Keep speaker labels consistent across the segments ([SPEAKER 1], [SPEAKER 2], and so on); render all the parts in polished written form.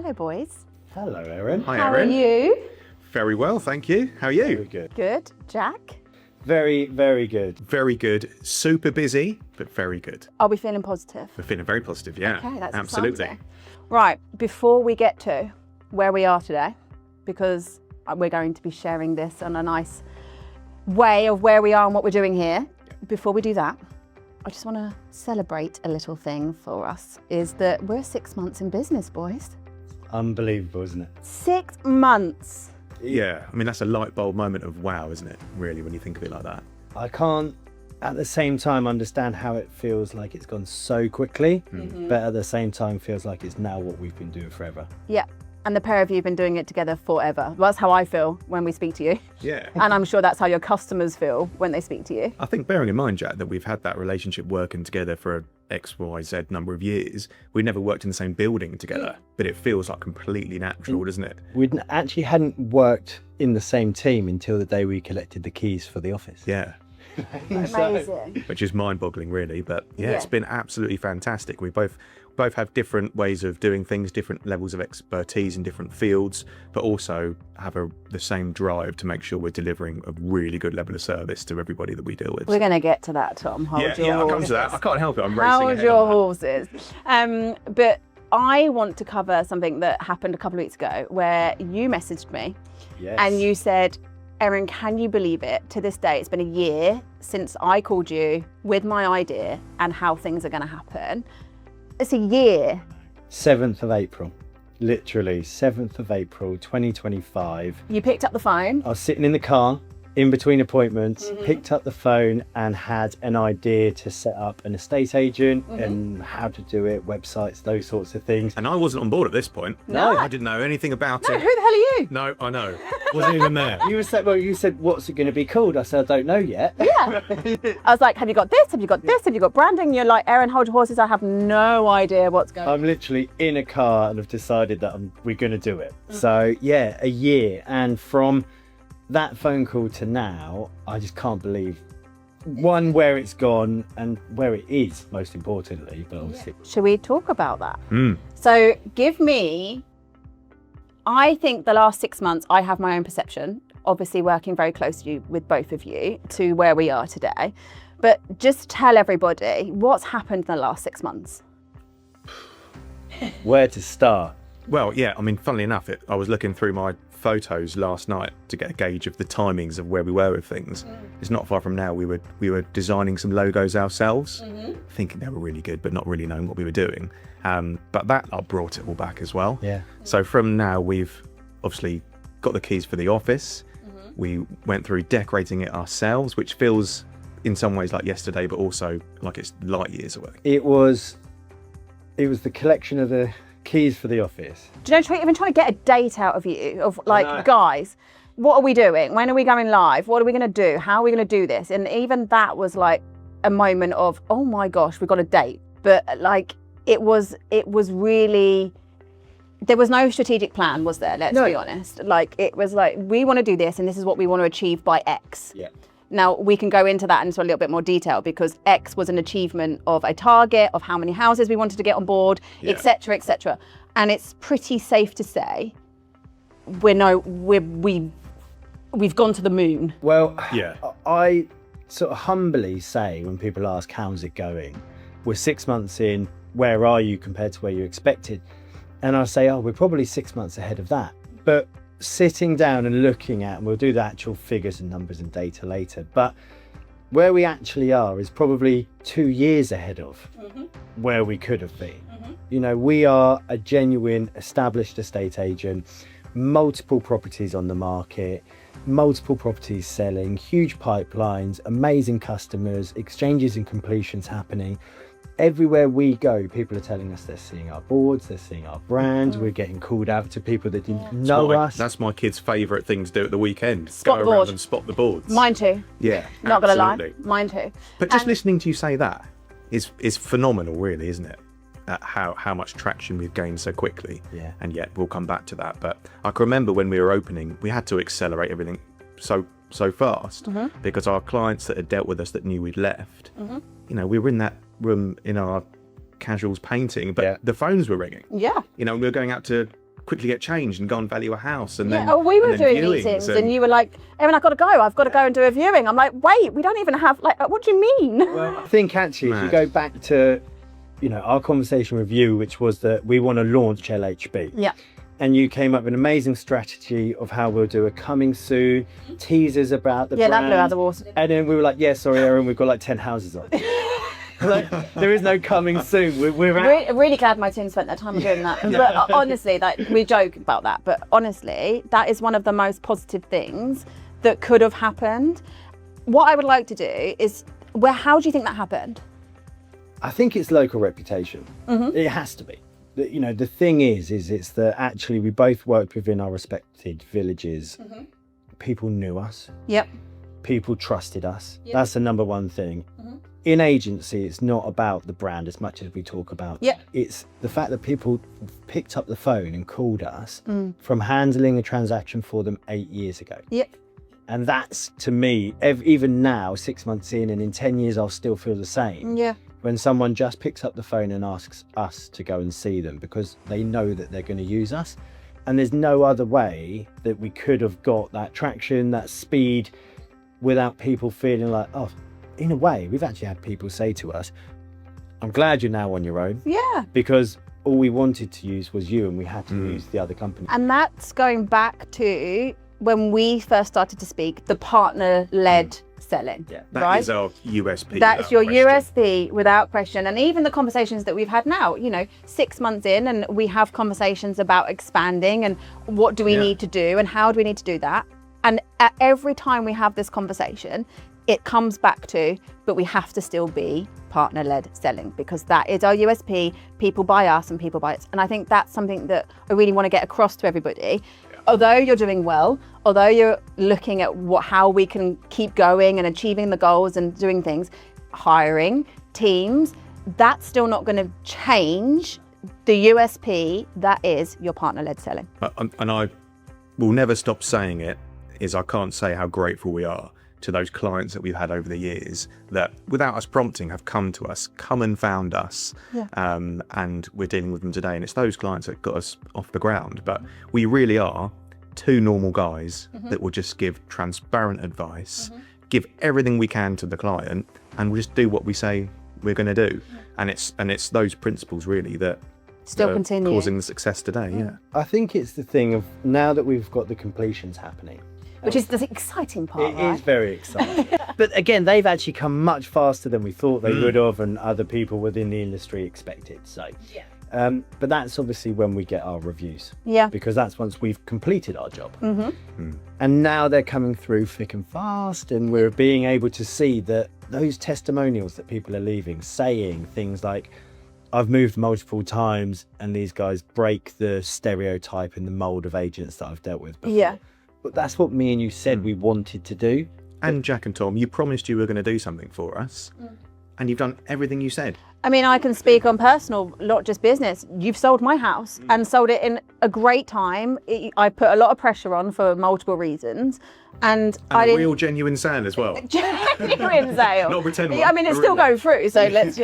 [SPEAKER 1] Hello, boys.
[SPEAKER 2] Hello, Erin.
[SPEAKER 3] Hi,
[SPEAKER 1] How
[SPEAKER 3] Erin.
[SPEAKER 1] are you?
[SPEAKER 3] Very well, thank you. How are you?
[SPEAKER 2] Very good.
[SPEAKER 1] Good. Jack?
[SPEAKER 2] Very, very good.
[SPEAKER 3] Very good. Super busy, but very good.
[SPEAKER 1] Are we feeling positive?
[SPEAKER 3] We're feeling very positive, yeah.
[SPEAKER 1] Okay, that's
[SPEAKER 3] absolutely.
[SPEAKER 1] exciting. Right, before we get to where we are today, because we're going to be sharing this on a nice way of where we are and what we're doing here. Before we do that, I just want to celebrate a little thing for us, is that we're 6 months in business, boys.
[SPEAKER 2] Unbelievable, isn't it?
[SPEAKER 1] 6 months.
[SPEAKER 3] Yeah, I mean, that's a light bulb moment of wow, isn't it? Really, when you think of it like that.
[SPEAKER 2] I can't, at the same time, understand how it feels like it's gone so quickly, but at the same time feels like it's now what we've been doing forever.
[SPEAKER 1] Yeah, and the pair of you have been doing it together forever. Well, that's how I feel when we speak to you.
[SPEAKER 3] Yeah.
[SPEAKER 1] And I'm sure that's how your customers feel when they speak to you.
[SPEAKER 3] I think bearing in mind, Jack, that we've had that relationship working together for X, Y, Z number of years, we never worked in the same building together, but it feels like completely natural, doesn't it?
[SPEAKER 2] We actually hadn't worked in the same team until the day we collected the keys for the office.
[SPEAKER 3] Yeah.
[SPEAKER 1] Amazing.
[SPEAKER 3] Which is mind-boggling, really. But yeah,
[SPEAKER 1] Yeah.
[SPEAKER 3] it's been absolutely fantastic. We both have different ways of doing things, different levels of expertise in different fields, but also have the same drive to make sure we're delivering a really good level of service to everybody that we deal with.
[SPEAKER 1] We're going to get to that, Tom. Hold your
[SPEAKER 3] I'll come
[SPEAKER 1] horses.
[SPEAKER 3] to that. I can't help it. I'm racing
[SPEAKER 1] Hold
[SPEAKER 3] ahead
[SPEAKER 1] your
[SPEAKER 3] on that.
[SPEAKER 1] horses. But I want to cover something that happened a couple of weeks ago where you messaged me
[SPEAKER 2] Yes.
[SPEAKER 1] and you said, Erin, can you believe it? To this day, it's been a year since I called you with my idea and how things are going to happen. It's a year.
[SPEAKER 2] 7th of April. Literally, 7th of April, 2025.
[SPEAKER 1] You picked up the phone.
[SPEAKER 2] I was sitting in the car in between appointments, picked up the phone and had an idea to set up an estate agent and how to do it, websites, those sorts of things.
[SPEAKER 3] And I wasn't on board at this point.
[SPEAKER 1] No.
[SPEAKER 3] I didn't know anything about
[SPEAKER 1] No,
[SPEAKER 3] it.
[SPEAKER 1] who the hell are you?
[SPEAKER 3] No, I know. Wasn't even there.
[SPEAKER 2] You said, what's it going to be called? I said, I don't know yet.
[SPEAKER 1] Yeah. I was like, have you got this? Have you got this? Have you got branding? You're like, Erin, hold your horses. I have no idea what's going on.
[SPEAKER 2] I'm literally in a car and have decided that we're going to do it. So yeah, a year. And from that phone call to now, I just can't believe, one, where it's gone and where it is, most importantly. But obviously,
[SPEAKER 1] Should we talk about that? So I think the last 6 months, I have my own perception, obviously working very closely with both of you to where we are today. But just tell everybody what's happened in the last 6 months.
[SPEAKER 2] where to start?
[SPEAKER 3] Well, yeah, I mean, funnily enough, I was looking through my photos last night to get a gauge of the timings of where we were with things. It's not far from now. We were designing some logos ourselves, thinking they were really good, but not really knowing what we were doing. But that brought it all back as well.
[SPEAKER 2] Yeah.
[SPEAKER 3] So from now, we've obviously got the keys for the office. We went through decorating it ourselves, which feels in some ways like yesterday, but also like it's light years away.
[SPEAKER 2] It was the collection of the keys for the office.
[SPEAKER 1] Do you know, even trying to get a date out of you, of
[SPEAKER 2] know.
[SPEAKER 1] like, guys, what are we doing? When are we going live? What are we going to do? How are we going to do this? And even that was like a moment of, oh my gosh, we've got a date. But like, it was really, there was no strategic plan, was there? Let's be honest. Like, it was like, we want to do this and this is what we want to achieve by X.
[SPEAKER 2] Yeah.
[SPEAKER 1] Now, we can go into that into a little bit more detail because X was an achievement of a target, of how many houses we wanted to get on board,
[SPEAKER 3] Yeah.
[SPEAKER 1] et cetera, et cetera. And it's pretty safe to say we've gone to the moon.
[SPEAKER 2] Well,
[SPEAKER 3] Yeah.
[SPEAKER 2] I sort of humbly say when people ask, how's it going? We're 6 months in, where are you compared to where you expected? And I say, oh, we're probably 6 months ahead of that. But sitting down and looking at, and we'll do the actual figures and numbers and data later, but where we actually are is probably 2 years ahead of where we could have been. You know, we are a genuine established estate agent, multiple properties on the market, multiple properties selling, huge pipelines, amazing customers, exchanges and completions happening. Everywhere we go, people are telling us they're seeing our boards, they're seeing our brand, we're getting called out to people that didn't know us.
[SPEAKER 3] That's my kids' favourite thing to do at the weekend.
[SPEAKER 1] Spot
[SPEAKER 3] Go
[SPEAKER 1] the
[SPEAKER 3] around
[SPEAKER 1] board.
[SPEAKER 3] and spot the boards.
[SPEAKER 1] Mine too.
[SPEAKER 3] Yeah,
[SPEAKER 1] Not going to lie.
[SPEAKER 3] absolutely.
[SPEAKER 1] Mine too.
[SPEAKER 3] But just listening to you say that is phenomenal, really, isn't it? How much traction we've gained so quickly.
[SPEAKER 2] Yeah.
[SPEAKER 3] And yet we'll come back to that. But I can remember when we were opening, we had to accelerate everything so fast because our clients that had dealt with us that knew we'd left, you know, we were in that room in our casuals painting, but the phones were ringing.
[SPEAKER 1] Yeah.
[SPEAKER 3] You know, we were going out to quickly get changed and go and value a house. And
[SPEAKER 1] Yeah,
[SPEAKER 3] then
[SPEAKER 1] we were
[SPEAKER 3] and then
[SPEAKER 1] doing
[SPEAKER 3] viewings
[SPEAKER 1] meetings and you were like, Erin, I've got to go. I've got to go and do a viewing. I'm like, wait, we don't even have, like, what do you mean?
[SPEAKER 2] Well, I think actually, if you go back to, you know, our conversation with you, which was that we want to launch LHB.
[SPEAKER 1] Yeah.
[SPEAKER 2] And you came up with an amazing strategy of how we'll do a coming soon, teasers about the brand.
[SPEAKER 1] That blew out the water.
[SPEAKER 2] And then we were like, yeah, sorry, Erin, we've got like 10 houses on. Like, there is no coming soon. We're
[SPEAKER 1] really glad my team spent their time on doing that. But honestly, like, we joke about that, but honestly, that is one of the most positive things that could have happened. What I would like to do is, how do you think that happened?
[SPEAKER 2] I think it's local reputation. It has to be. You know, the thing is it's that actually we both worked within our respected villages. People knew us.
[SPEAKER 1] Yep.
[SPEAKER 2] People trusted us.
[SPEAKER 1] Yep.
[SPEAKER 2] That's the number one thing. In agency, it's not about the brand as much as we talk about.
[SPEAKER 1] Yep.
[SPEAKER 2] It's the fact that people picked up the phone and called us from handling a transaction for them 8 years ago.
[SPEAKER 1] Yep.
[SPEAKER 2] And that's, to me, even now, 6 months in, and in 10 years, I'll still feel the same.
[SPEAKER 1] Yeah.
[SPEAKER 2] When someone just picks up the phone and asks us to go and see them because they know that they're going to use us. And there's no other way that we could have got that traction, that speed, without people feeling like, oh, in a way, we've actually had people say to us, I'm glad you're now on your own.
[SPEAKER 1] Yeah.
[SPEAKER 2] Because all we wanted to use was you and we had to use the other company.
[SPEAKER 1] And that's going back to when we first started to speak, the partner-led selling.
[SPEAKER 2] Yeah.
[SPEAKER 3] That
[SPEAKER 1] right?
[SPEAKER 3] is our USP.
[SPEAKER 1] That's your
[SPEAKER 3] without question.
[SPEAKER 1] USP without question. And even the conversations that we've had now, you know, 6 months in, and we have conversations about expanding and what do we need to do and how do we need to do that. And at every time we have this conversation, it comes back to, but we have to still be partner-led selling because that is our USP. People buy us and people buy us. And I think that's something that I really want to get across to everybody. Although you're doing well, although you're looking at how we can keep going and achieving the goals and doing things, hiring teams, that's still not going to change the USP that is your partner-led selling.
[SPEAKER 3] And I will never stop saying it, is I can't say how grateful we are to those clients that we've had over the years that without us prompting have come to us, come and found us, and we're dealing with them today. And it's those clients that got us off the ground. But we really are two normal guys that will just give transparent advice, give everything we can to the client, and we'll just do what we say we're going to do. And it's those principles really that
[SPEAKER 1] still continue
[SPEAKER 3] causing the success today.
[SPEAKER 2] I think it's the thing of now that we've got the completions happening,
[SPEAKER 1] which is the exciting part.
[SPEAKER 2] It is very exciting. But again, they've actually come much faster than we thought they would have, and other people within the industry expected. So, but that's obviously when we get our reviews.
[SPEAKER 1] Yeah.
[SPEAKER 2] Because that's once we've completed our job. And now they're coming through thick and fast, and we're being able to see that those testimonials that people are leaving, saying things like, I've moved multiple times, and these guys break the stereotype and the mold of agents that I've dealt with before.
[SPEAKER 1] Yeah.
[SPEAKER 2] But that's what me and you said we wanted to do.
[SPEAKER 3] And Jack and Tom, you promised you were going to do something for us, and you've done everything you said.
[SPEAKER 1] I mean, I can speak on personal, not just business. You've sold my house and sold it in a great time. I put a lot of pressure on for multiple reasons. And I
[SPEAKER 3] a
[SPEAKER 1] didn't...
[SPEAKER 3] real genuine sale as well.
[SPEAKER 1] Genuine sale.
[SPEAKER 3] Not pretend one.
[SPEAKER 1] I mean, it's still going through, so let's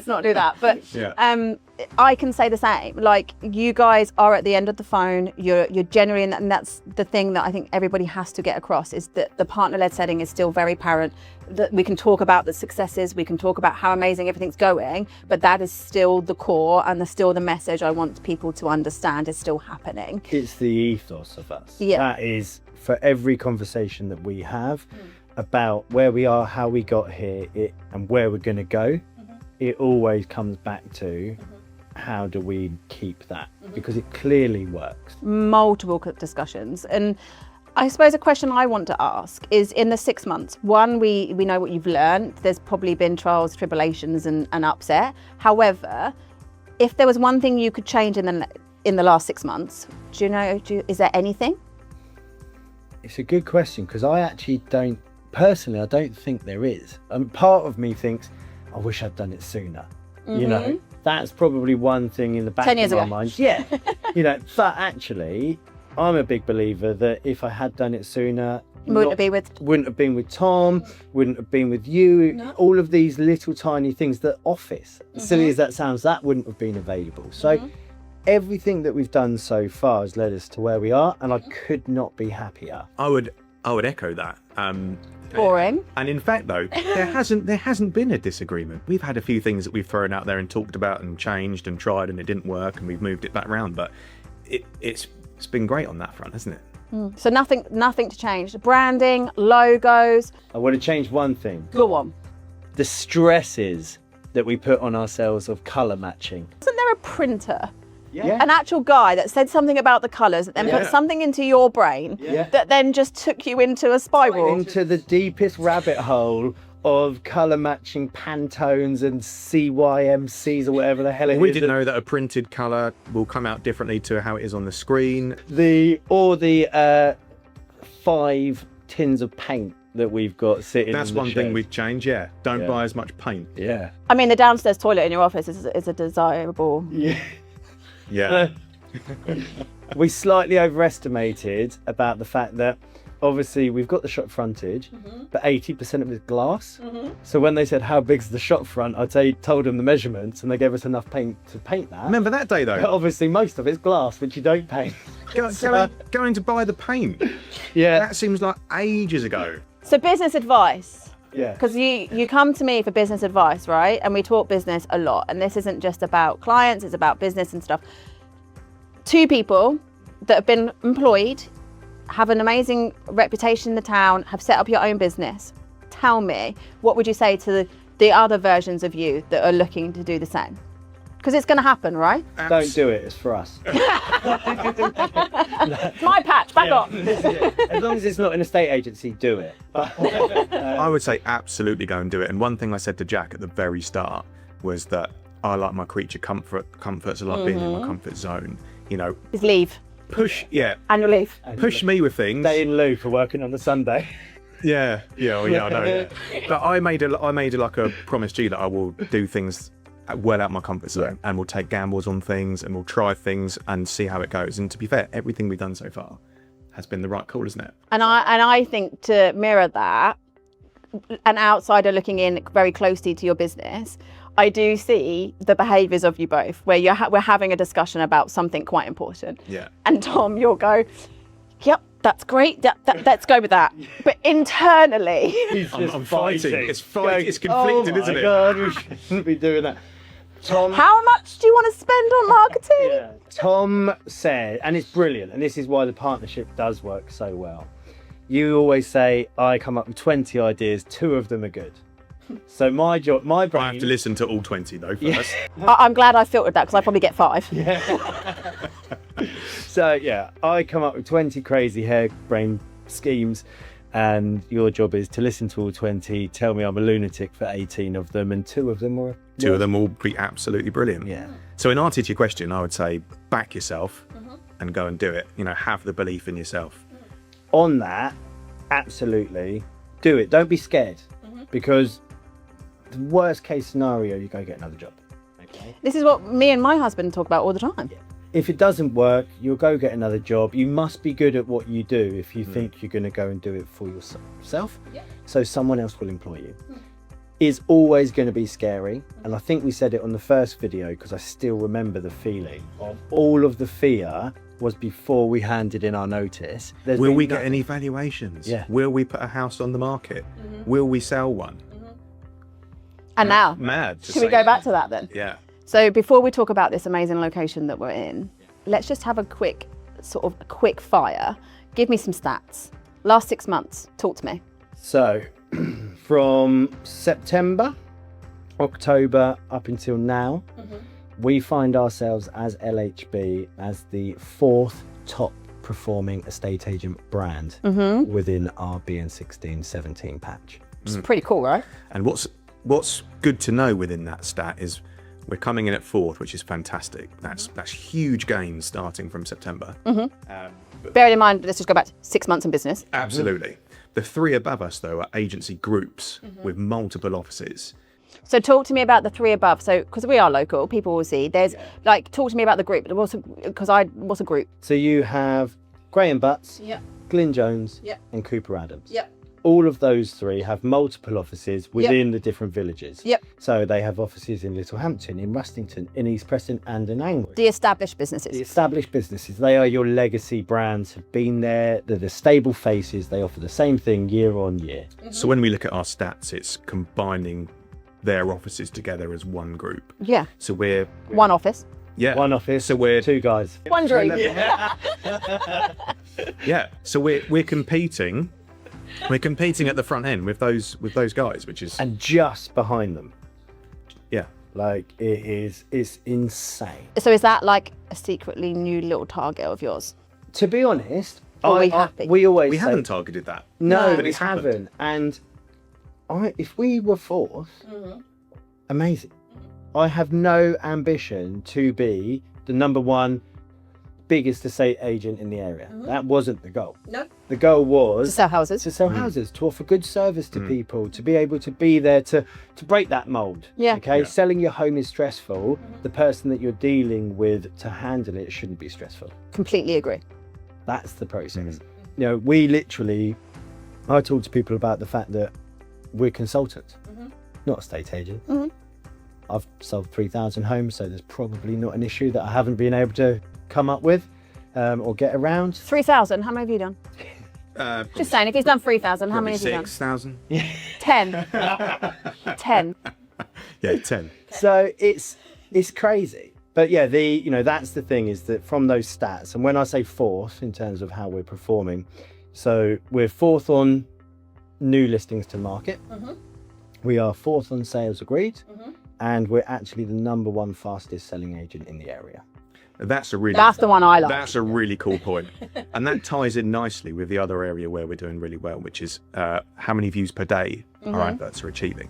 [SPEAKER 1] not do that. But I can say the same. Like, you guys are at the end of the phone. You're genuine, and that's the thing that I think everybody has to get across, is that the partner-led setting is still very apparent. That we can talk about the successes, we can talk about how amazing everything's going, but that is still the core and still the message I want people to understand is still happening.
[SPEAKER 2] It's the ethos of us.
[SPEAKER 1] Yeah.
[SPEAKER 2] That is for every conversation that we have about where we are, how we got here, and where we're going to go. It always comes back to how do we keep that, because it clearly works.
[SPEAKER 1] Multiple discussions. And I suppose a question I want to ask is, in the 6 months, one, we know what you've learned. There's probably been trials, tribulations and upset. However, if there was one thing you could change in the last 6 months, is there anything?
[SPEAKER 2] It's a good question, because I actually don't think there is. Part of me thinks, I wish I'd done it sooner. You know, that's probably one thing in the back
[SPEAKER 1] 10 years
[SPEAKER 2] of my
[SPEAKER 1] ago.
[SPEAKER 2] mind. Yeah. But actually, I'm a big believer that if I had done it sooner, wouldn't have been with Tom, wouldn't have been with you. No. All of these little tiny things, that office, silly as that sounds, that wouldn't have been available. So everything that we've done so far has led us to where we are, and I could not be happier.
[SPEAKER 3] I would echo that.
[SPEAKER 1] Boring.
[SPEAKER 3] And in fact, though, there hasn't been a disagreement. We've had a few things that we've thrown out there and talked about and changed and tried, and it didn't work, and we've moved it back round. But it's been great on that front, hasn't it?
[SPEAKER 1] So nothing to change. Branding, logos.
[SPEAKER 2] I want to change one thing.
[SPEAKER 1] Go on.
[SPEAKER 2] The stresses that we put on ourselves of colour matching.
[SPEAKER 1] Wasn't there a printer?
[SPEAKER 2] Yeah.
[SPEAKER 1] An actual guy that said something about the colours, that then put something into your brain that then just took you into a spiral?
[SPEAKER 2] Into the deepest rabbit hole of colour matching Pantones and CYMCs or whatever the hell it is.
[SPEAKER 3] We didn't know that a printed colour will come out differently to how it is on the screen.
[SPEAKER 2] The 5 tins of paint that we've got sitting.
[SPEAKER 3] That's
[SPEAKER 2] in the
[SPEAKER 3] one
[SPEAKER 2] shed.
[SPEAKER 3] thing we've changed. Yeah, don't buy as much paint.
[SPEAKER 2] Yeah.
[SPEAKER 1] I mean, the downstairs toilet in your office is a desirable.
[SPEAKER 3] Yeah.
[SPEAKER 2] We slightly overestimated about the fact that obviously we've got the shop frontage, but 80% of it is glass. So when they said how big's the shop front, told them the measurements, and they gave us enough paint to paint that.
[SPEAKER 3] Remember that day though?
[SPEAKER 2] But obviously most of it's glass, which you don't paint.
[SPEAKER 3] Going to buy the paint.
[SPEAKER 2] Yeah.
[SPEAKER 3] That seems like ages ago.
[SPEAKER 1] So business advice.
[SPEAKER 2] Yeah.
[SPEAKER 1] Because you come to me for business advice, right? And we talk business a lot. And this isn't just about clients, it's about business and stuff. 2 people that have been employed, have an amazing reputation in the town, have set up your own business. Tell me, what would you say to the other versions of you that are looking to do the same? Because it's going to happen, right?
[SPEAKER 2] Don't do it, it's for us.
[SPEAKER 1] It's my patch, back off.
[SPEAKER 2] As long as it's not an estate agency, do it.
[SPEAKER 3] I would say absolutely go and do it. And one thing I said to Jack at the very start was that I like my creature comforts. I like being in my comfort zone. You know,
[SPEAKER 1] Is leave. Annual leave.
[SPEAKER 3] Push me with things.
[SPEAKER 2] Stay in lieu for working on the Sunday.
[SPEAKER 3] Yeah, I know. But I made like a promise to you that I will do things well out of my comfort zone, and we'll take gambles on things, and we'll try things and see how it goes. And to be fair, everything we've done so far has been the right call, isn't it?
[SPEAKER 1] And I think to mirror that, an outsider looking in very closely to your business, I do see the behaviours of you both, where we're having a discussion about something quite important.
[SPEAKER 3] Yeah.
[SPEAKER 1] And Tom, you'll go, yep, that's great. Let's go with that. But internally,
[SPEAKER 3] I'm fighting. It's conflicted, isn't it?
[SPEAKER 2] Oh my God, we shouldn't be doing that. Tom,
[SPEAKER 1] how much do you want to spend on marketing?
[SPEAKER 2] Tom said, and it's brilliant, and this is why the partnership does work so well. You always say, I come up with 20 ideas, 2 of them are good. So my brain...
[SPEAKER 3] I have to listen to all 20 though first.
[SPEAKER 1] I'm glad I filtered that, because I probably get 5.
[SPEAKER 2] So yeah, I come up with 20 crazy harebrained schemes, and your job is to listen to all 20, tell me I'm a lunatic for 18 of them, and 2 of them were...
[SPEAKER 3] 2 of them will be absolutely brilliant.
[SPEAKER 2] Yeah.
[SPEAKER 3] So in answer to your question, I would say back yourself and go and do it. You know, have the belief in yourself.
[SPEAKER 2] On that, absolutely, do it. Don't be scared, because the worst case scenario, you go get another job. Okay.
[SPEAKER 1] This is what me and my husband talk about all the time.
[SPEAKER 2] If it doesn't work, you'll go get another job. You must be good at what you do if you think you're going to go and do it for yourself. So someone else will employ you. Is always going to be scary. And I think we said it on the first video, because I still remember the feeling of all of the fear was before we handed in our notice.
[SPEAKER 3] Will we get any valuations?
[SPEAKER 2] Yeah.
[SPEAKER 3] Will we put a house on the market? Will we sell one?
[SPEAKER 1] And now,
[SPEAKER 3] Mad.
[SPEAKER 1] should we go back to that then?
[SPEAKER 3] Yeah.
[SPEAKER 1] So before we talk about this amazing location that we're in, let's just have a quick fire. Give me some stats. Last 6 months, talk to me.
[SPEAKER 2] So from September, October up until now, we find ourselves as LHB as the 4th top performing estate agent brand within our BN16-17 patch.
[SPEAKER 1] It's pretty cool, right?
[SPEAKER 3] And what's good to know within that stat is we're coming in at 4th, which is fantastic. That's huge gains starting from September.
[SPEAKER 1] Bearing in mind, let's just go back to 6 months in business.
[SPEAKER 3] Absolutely. The 3 above us, though, are agency groups with multiple offices.
[SPEAKER 1] So talk to me about the 3 above. So, because we are local, people will see. There's talk to me about the group. What's a group?
[SPEAKER 2] So you have Graham Butts,
[SPEAKER 1] Yeah.
[SPEAKER 2] Glyn Jones,
[SPEAKER 1] Yeah.
[SPEAKER 2] and Cooper Adams.
[SPEAKER 1] Yeah.
[SPEAKER 2] all of those three have multiple offices within the different villages.
[SPEAKER 1] Yep.
[SPEAKER 2] So they have offices in Littlehampton, in Rustington, in East Preston and in Angway.
[SPEAKER 1] The established businesses.
[SPEAKER 2] The established businesses, they are your legacy brands, have been there, they're the stable faces, they offer the same thing year on year.
[SPEAKER 3] So when we look at our stats, it's combining their offices together as one group.
[SPEAKER 1] Yeah.
[SPEAKER 3] So we're
[SPEAKER 1] One office.
[SPEAKER 3] yeah.
[SPEAKER 2] One office,
[SPEAKER 3] So we're
[SPEAKER 2] two guys.
[SPEAKER 1] One dream.
[SPEAKER 3] yeah. So we're competing. We're competing at the front end with those guys, which is
[SPEAKER 2] And just behind them,
[SPEAKER 3] yeah.
[SPEAKER 2] like it's insane.
[SPEAKER 1] So is that like a secretly new little target of yours?
[SPEAKER 2] To be honest,
[SPEAKER 1] Are we happy?
[SPEAKER 2] we always
[SPEAKER 3] We
[SPEAKER 2] say,
[SPEAKER 3] haven't targeted that.
[SPEAKER 2] no,
[SPEAKER 3] But
[SPEAKER 2] we
[SPEAKER 3] it's happened.
[SPEAKER 2] haven't. And if we were fourth, amazing. I have no ambition to be the number one biggest estate agent in the area. That wasn't the goal.
[SPEAKER 1] No.
[SPEAKER 2] The goal was
[SPEAKER 1] To sell houses.
[SPEAKER 2] to sell houses, to offer good service to people, to be able to be there to break that mold.
[SPEAKER 1] Yeah.
[SPEAKER 2] Okay.
[SPEAKER 3] Yeah.
[SPEAKER 2] Selling your home is stressful. The person that you're dealing with to handle it shouldn't be stressful.
[SPEAKER 1] Completely agree.
[SPEAKER 2] That's the process. You know, we literally, I talk to people about the fact that we're consultants, not estate agents. I've sold 3,000 homes, so there's probably not an issue that I haven't been able to come up with or get around.
[SPEAKER 1] 3,000. How many have you done? Just saying, if he's done 3,000, how many has he done?
[SPEAKER 3] 6,000.
[SPEAKER 1] 10. 10.
[SPEAKER 3] Yeah, 10.
[SPEAKER 2] So it's crazy. But yeah, that's the thing, is that from those stats, and when I say fourth in terms of how we're performing, so we're fourth on new listings to market. We are fourth on sales agreed, and we're actually the number one fastest selling agent in the area.
[SPEAKER 3] That's the
[SPEAKER 1] one I like.
[SPEAKER 3] That's a really cool point. And that ties in nicely with the other area where we're doing really well, which is how many views per day our adverts are achieving.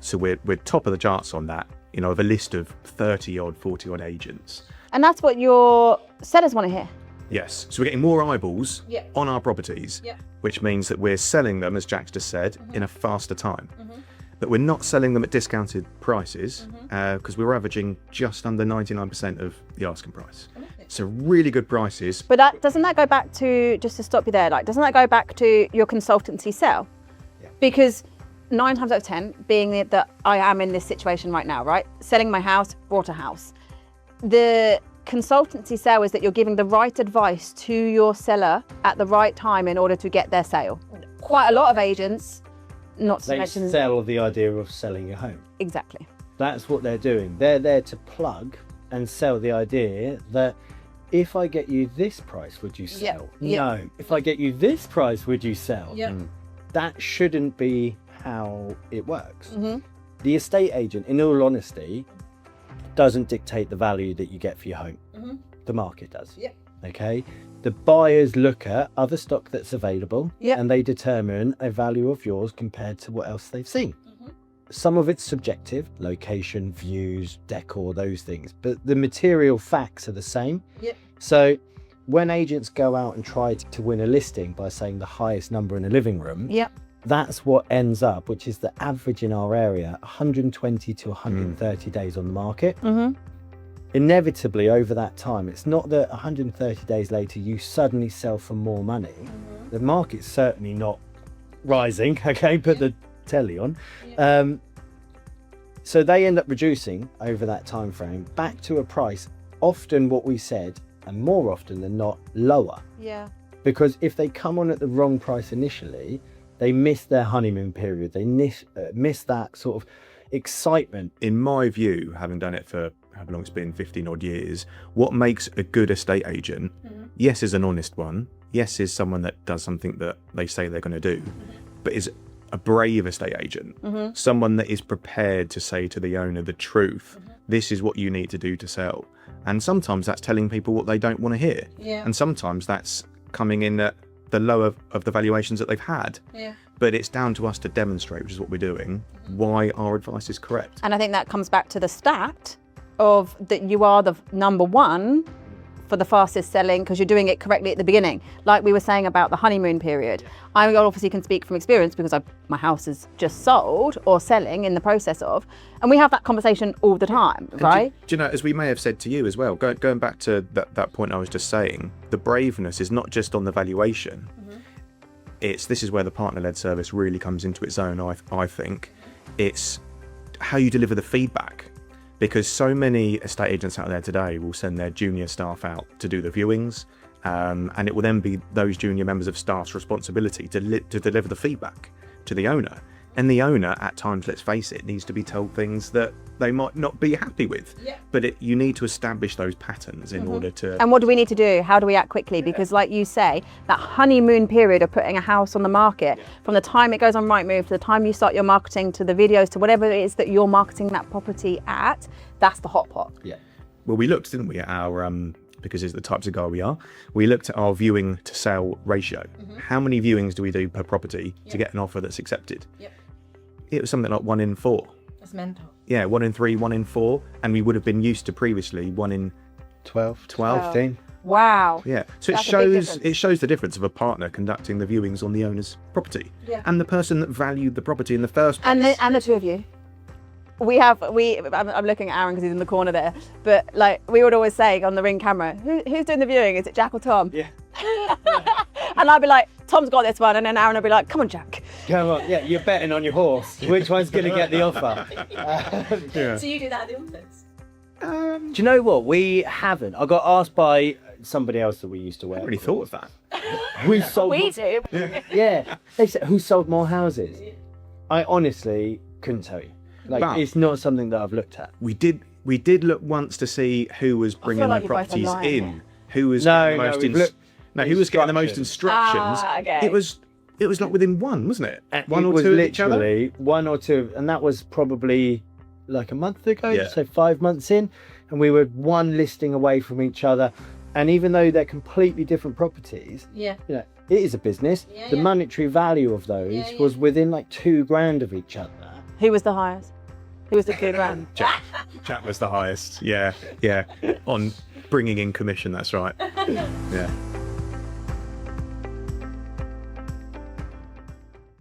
[SPEAKER 3] So we're top of the charts on that, of a list of 30 odd, 40 odd agents.
[SPEAKER 1] And that's what your sellers want to hear.
[SPEAKER 3] Yes. So we're getting more eyeballs on our properties, which means that we're selling them, as Jack's just said, in a faster time. But we're not selling them at discounted prices because we're averaging just under 99% of the asking price. So really good prices.
[SPEAKER 1] But doesn't that go back to, just to stop you there, doesn't that go back to your consultancy sell?
[SPEAKER 2] Yeah.
[SPEAKER 1] Because 9 times out of 10, being that I am in this situation right now, right? Selling my house, bought a house. The consultancy sale is that you're giving the right advice to your seller at the right time in order to get their sale. Quite a lot of agents, not to
[SPEAKER 2] They
[SPEAKER 1] mention...
[SPEAKER 2] sell the idea of selling your home.
[SPEAKER 1] Exactly.
[SPEAKER 2] That's what they're doing. They're there to plug and sell the idea that if I get you this price, would you sell?
[SPEAKER 1] Yeah.
[SPEAKER 2] No. If I get you this price, would you sell?
[SPEAKER 1] Yeah.
[SPEAKER 2] That shouldn't be how it works. The estate agent, in all honesty, doesn't dictate the value that you get for your home. The market does.
[SPEAKER 1] Yeah.
[SPEAKER 2] Okay. The buyers look at other stock that's available
[SPEAKER 1] Yeah.
[SPEAKER 2] and they determine a value of yours compared to what else they've seen. Some of it's subjective, location, views, decor, those things, but the material facts are the same.
[SPEAKER 1] Yeah.
[SPEAKER 2] So when agents go out and try to win a listing by saying the highest number in a living room,
[SPEAKER 1] Yeah.
[SPEAKER 2] that's what ends up, which is the average in our area, 120 to 130 days on the market. Inevitably over that time, it's not that 130 days later you suddenly sell for more money. The market's certainly not rising, okay, put the telly on. So they end up reducing over that time frame back to a price, often what we said, and more often than not, lower.
[SPEAKER 1] Yeah.
[SPEAKER 2] Because if they come on at the wrong price initially, they miss their honeymoon period. They miss that sort of excitement.
[SPEAKER 3] In my view, having done it for however long it's been, 15 odd years, what makes a good estate agent, yes, is an honest one, yes, is someone that does something that they say they're going to do, but is a brave estate agent, someone that is prepared to say to the owner the truth, this is what you need to do to sell. And sometimes that's telling people what they don't want to hear.
[SPEAKER 1] Yeah.
[SPEAKER 3] And sometimes that's coming in at the lower of the valuations that they've had.
[SPEAKER 1] Yeah.
[SPEAKER 3] But it's down to us to demonstrate, which is what we're doing, why our advice is correct.
[SPEAKER 1] And I think that comes back to the stat of that you are the number one for the fastest selling because you're doing it correctly at the beginning. Like we were saying about the honeymoon period. I obviously can speak from experience because my house is just sold or selling in the process of, and we have that conversation all the time, right?
[SPEAKER 3] Do you know, as we may have said to you as well, going back to that point I was just saying, the braveness is not just on the valuation. this is where the partner-led service really comes into its own. I think it's how you deliver the feedback, because so many estate agents out there today will send their junior staff out to do the viewings, and it will then be those junior members of staff's responsibility to deliver the feedback to the owner. And the owner, at times, let's face it, needs to be told things that they might not be happy with. Yeah. But you need to establish those patterns in order to...
[SPEAKER 1] And what do we need to do? How do we act quickly? Because like you say, that honeymoon period of putting a house on the market, from the time it goes on Rightmove to the time you start your marketing, to the videos, to whatever it is that you're marketing that property at, that's the hot pot.
[SPEAKER 2] Yeah.
[SPEAKER 3] Well, we looked, didn't we, at our... because it's the types of guy we are, we looked at our viewing to sale ratio. How many viewings do we do per property to get an offer that's accepted? It was something like 1 in 4.
[SPEAKER 4] That's mental.
[SPEAKER 3] Yeah, 1 in 3, 1 in 4, and we would have been used to previously 1 in
[SPEAKER 2] 12, 15.
[SPEAKER 1] Wow.
[SPEAKER 3] Yeah, so
[SPEAKER 1] That's a big difference.
[SPEAKER 3] it shows the difference of a partner conducting the viewings on the owner's property, and the person that valued the property in the first place.
[SPEAKER 1] And the two of you. I'm looking at Aaron because he's in the corner there, but like we would always say on the Ring camera, who's doing the viewing? Is it Jack or Tom?
[SPEAKER 2] Yeah.
[SPEAKER 1] And I'd be like, Tom's got this one, and then Aaron would be like, come on, Jack.
[SPEAKER 2] Come on, yeah, you're betting on your horse. Which one's going to get the offer?
[SPEAKER 4] So you do that at the office?
[SPEAKER 2] Do you know what? We haven't. I got asked by somebody else that we used to work.
[SPEAKER 3] I haven't really thought of that.
[SPEAKER 2] Who sold?
[SPEAKER 1] We do.
[SPEAKER 2] Yeah. They said, who sold more houses? I honestly couldn't tell you. Like,
[SPEAKER 3] But-
[SPEAKER 2] it's not something that I've looked at.
[SPEAKER 3] We did look once to see who was bringing
[SPEAKER 1] like
[SPEAKER 3] the
[SPEAKER 1] you both are
[SPEAKER 3] properties
[SPEAKER 1] lying
[SPEAKER 3] in, who was
[SPEAKER 2] No,
[SPEAKER 3] getting the
[SPEAKER 2] no,
[SPEAKER 3] most
[SPEAKER 2] we've looked-
[SPEAKER 3] who was getting the most instructions.
[SPEAKER 1] Okay.
[SPEAKER 3] It was like within one, wasn't it? One
[SPEAKER 2] It
[SPEAKER 3] or
[SPEAKER 2] was
[SPEAKER 3] two of each other.
[SPEAKER 2] literally 1 or 2, and that was probably like a month ago,
[SPEAKER 3] Yeah.
[SPEAKER 2] so 5 months in, and we were one listing away from each other. And even though they're completely different properties,
[SPEAKER 4] Yeah.
[SPEAKER 2] you know, it is a business.
[SPEAKER 4] Yeah,
[SPEAKER 2] The
[SPEAKER 4] yeah.
[SPEAKER 2] monetary value of those
[SPEAKER 4] Yeah, yeah.
[SPEAKER 2] was within like 2 grand of each other.
[SPEAKER 1] Who was the highest? Who was the good man?
[SPEAKER 3] Jack was the highest. Yeah, on bringing in commission. That's right. Yeah.